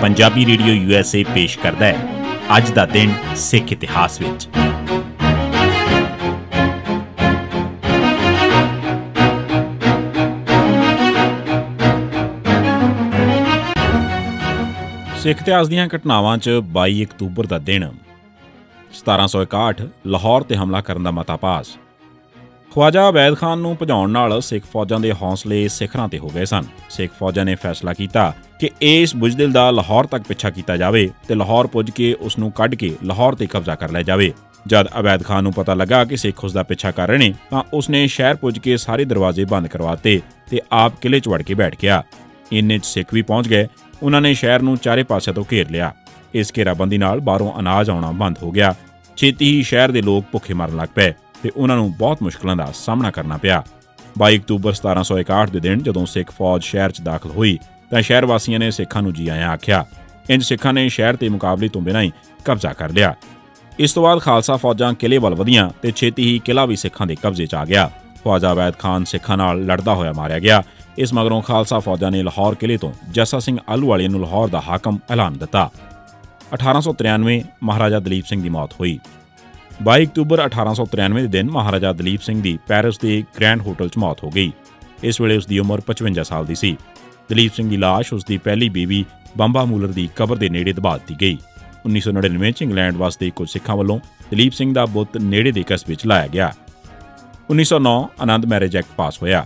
Punjabi radio USA पेश करता है अज दा दिन सिख इतिहास विच। सिख इतिहास दीआं घटनावां च 22 अक्तूबर दा दिन 1761 लाहौर ते हमला करन दा मता पास। ख्वाजा अवैध खान नूं भजाउण नाल सिख फौजां दे हौसले सिखरां ते हो गए सन। सिख फौजां ने फैसला कीता कि इस बुजदिल दा लाहौर तक पिछा कीता जावे ते लाहौर पुज के उस नूं कढ के लाहौर ते कब्जा कर लिया जावे। जद अवैध खान नूं पता लगा कि सिख उसदा पिछा कर रहे ने तां उसने शहर पुज के सारे दरवाजे बंद करवाते ते आप किले च वड़ के बैठ गया। इन्ने च सिख भी पहुंच गए। उन्हां ने शहर नूं चारे पासे तो घेर लिया। इस घेराबंदी नाल बाहरों अनाज आउणा बंद हो गया। छेती ही शहर दे लोग भुखे मरन लग पे ते उन्हां नूं बहुत मुश्किलां दा सामना करना पिया। 22 अक्तूबर 1761 दे दिन जदों सिख फौज शहर च दाखल होई तां शहर वासियां ने सिखां नूं जी आयां आख्या। इंज सिखां ने शहर ते मुकाबले तो बिना ही कब्जा कर लिया। इस तो बाद खालसा फौजां किले वल वधियां ते छेती ही किला भी सिखां दे कब्जे च आ गया। ख्वाजा अवैध खान सिखां नाल लड़दा होया मारिया गया। इस मगरों खालसा फौजां ने लाहौर किले तो जस्सा सिंह आलूवालिया नूं लाहौर दा हाकम ऐलान दिता। 1893 महाराजा दलीप सिंह दी मौत हुई। 22 अक्तूबर 1893 के दिन महाराजा दलीप सिंह की पैरिस के ग्रैंड होटल च मौत हो गई। इस वेले उसकी उम्र 55 साल की सी। दलीप सिंह की लाश उसकी पहली बीवी बंबा मूलर की कबर के नेड़े दबा दी गई। 1999 च इंग्लैंड वास्ते कुछ सिखां वालों दलीप सिंह का बुत नेड़े के कस्बे च लाया गया। 1909 आनंद मैरिज एक्ट पास होया।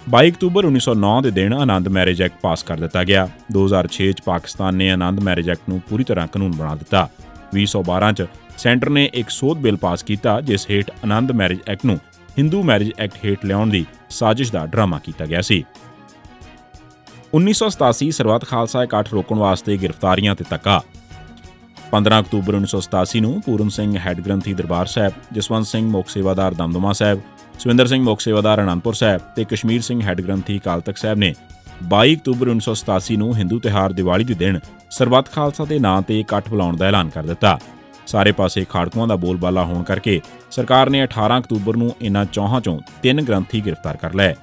22 अक्तूबर 1909 के दिन आनंद मैरिज एक्ट पास कर दिता गया। 2006 च पाकिस्तान ने आनंद मैरिज एक्ट नूं पूरी तरह कानून बना दिता। 2012 च सेंटर ने एक सोध बिल पास किया जिस हेठ आनंद मैरिज एक्ट नूं हिंदू मैरिज एक्ट हेठ लियाउण दी साजिश का ड्रामा किया गया सी। 1987 सरबत खालसा इकट्ठ रोकण वास्ते गिरफ्तारियां ते धक्का। 15 अक्तूबर 1987 नूं पूरन सिंह हैड ग्रंथी दरबार साहब, जसवंत सिंह मुख सेवादार दमदमा साहब, सुविंदर सिंह मुख सेवादार आनंदपुर साहब ते कश्मीर सिंह हैड ग्रंथी अकाल तख्त साहब ने 22 अक्तूबर 1987 नूं हिंदू तिहार दिवाली के दिन सरबत खालसा के नां ते इकट्ठ बुलाउण दा ऐलान कर दिता। सारे पासे खाड़कुआं दा बोलबाला होण करके सरकार ने 18 अक्तूबर नूं इन्हां चौहां चों 3 ग्रंथी गिरफ्तार कर लए।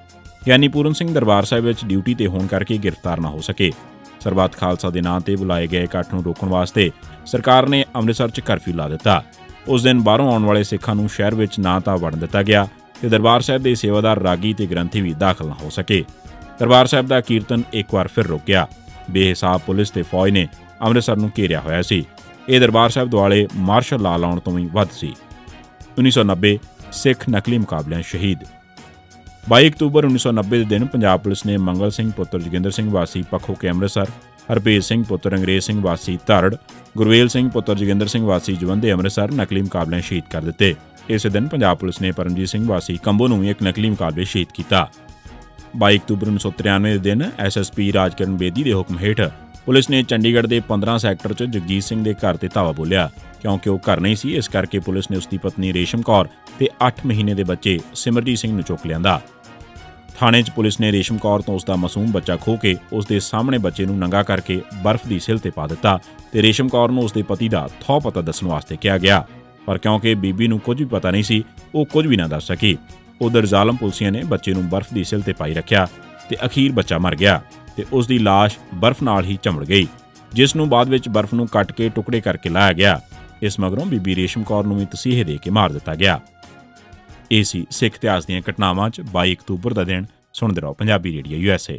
यानी पूरन सिंह दरबार साहिब विच ड्यूटी ते होण करके गिरफ्तार ना हो सके। सरबत खालसा दे नां ते बुलाए गए इकट्ठ नूं रोकण वास्ते सरकार ने अमृतसर च करफ्यू ला दिता। उस दिन बाहरों आउण वाले सिखां नूं शहर विच ना तां वड़न दिता गया ते दरबार साहिब दे सेवादार रागी ते ग्रंथी भी दाखल ना हो सके। दरबार साहिब दा कीर्तन एक बार फिर रुक गया। बेहिसाब पुलिस ते फौज ने अमृतसर नूं घेरिया होया सी। ਇਹ ਦਰਬਾਰ ਸਾਹਿਬ ਦੁਆਲੇ ਮਾਰਸ਼ਲ ਲਾ ਲਾਉਣ ਤੋਂ ਵੀ ਵੱਧ ਸੀ। 1990 ਸਿੱਖ ਨਕਲੀ ਮੁਕਾਬਲਿਆਂ ਸ਼ਹੀਦ। 22 ਅਕਤੂਬਰ 1990 ਦੇ ਦਿਨ ਪੰਜਾਬ ਪੁਲਿਸ ਨੇ ਮੰਗਲ ਸਿੰਘ ਪੁੱਤਰ ਜੋਗਿੰਦਰ ਸਿੰਘ ਵਾਸੀ ਪੱਖੋ ਕੇ ਅੰਮ੍ਰਿਤਸਰ, ਹਰਭੇਜ ਸਿੰਘ ਪੁੱਤਰ ਅੰਗਰੇਜ਼ ਸਿੰਘ ਵਾਸੀ ਧਰੜ, ਗੁਰਵੇਲ ਸਿੰਘ ਪੁੱਤਰ ਜੋਗਿੰਦਰ ਸਿੰਘ ਵਾਸੀ ਜਵੰਦੇ ਅੰਮ੍ਰਿਤਸਰ ਨਕਲੀ ਮੁਕਾਬਲਿਆਂ ਸ਼ਹੀਦ ਕਰ ਦਿੱਤੇ। ਇਸੇ ਦਿਨ ਪੰਜਾਬ ਪੁਲਿਸ ਨੇ ਪਰਮਜੀਤ ਸਿੰਘ ਵਾਸੀ ਕੰਬੋ ਨੂੰ ਵੀ ਇੱਕ ਨਕਲੀ ਮੁਕਾਬਲੇ ਸ਼ਹੀਦ ਕੀਤਾ। 22 ਅਕਤੂਬਰ 1993 ਦੇ ਦਿਨ SSP ਰਾਜਕਿਰਨ ਬੇਦੀ ਦੇ ਹੁਕਮ ਹੇਠ पुलिस ने चंडीगढ़ के 15 सैक्टर च जगजीत सिंह के घर से धावा बोलिया। क्योंकि वह घर नहीं सी, इस करके पुलिस ने उसकी पत्नी रेशम कौर ते 8 महीने के बच्चे सिमरजीत सिंह नूं चुक लिया। थाने च पुलिस ने रेशम कौर तो उसका मासूम बच्चा खो के उसके सामने बच्चे नूं नंगा करके बर्फ की सिल ते पा दिता ते रेशम कौर नूं उसके पति का थौ पता दस्सण वास्ते कहा गया। पर क्योंकि बीबी नूं कुछ भी पता नहीं सी, वो कुछ भी ना दस सकी। उधर जालम पुलिसिया ने बच्चे नूं बर्फ की सिल ते पाई रखिया ते अखीर बच्चा मर गया ਤੇ ਉਸ ਦੀ ਲਾਸ਼ ਬਰਫ਼ ਨਾਲ ਹੀ ਚਮੜ ਗਈ, ਜਿਸ ਨੂੰ ਬਾਅਦ ਵਿੱਚ ਬਰਫ਼ ਨੂੰ ਕੱਟ ਕੇ ਟੁਕੜੇ ਕਰਕੇ ਲਾਇਆ ਗਿਆ। ਇਸ ਮਗਰੋਂ ਬੀਬੀ ਰੇਸ਼ਮ ਕੌਰ ਨੂੰ ਵੀ ਤਸੀਹੇ ਦੇ ਕੇ ਮਾਰ ਦਿੱਤਾ ਗਿਆ। ਇਹ ਸੀ ਸਿੱਖ ਇਤਿਹਾਸ ਦੀਆਂ ਘਟਨਾਵਾਂ 'ਚ 22 ਅਕਤੂਬਰ ਦਾ ਦਿਨ। ਸੁਣਦੇ ਰਹੋ ਪੰਜਾਬੀ ਰੇਡੀਓ USA।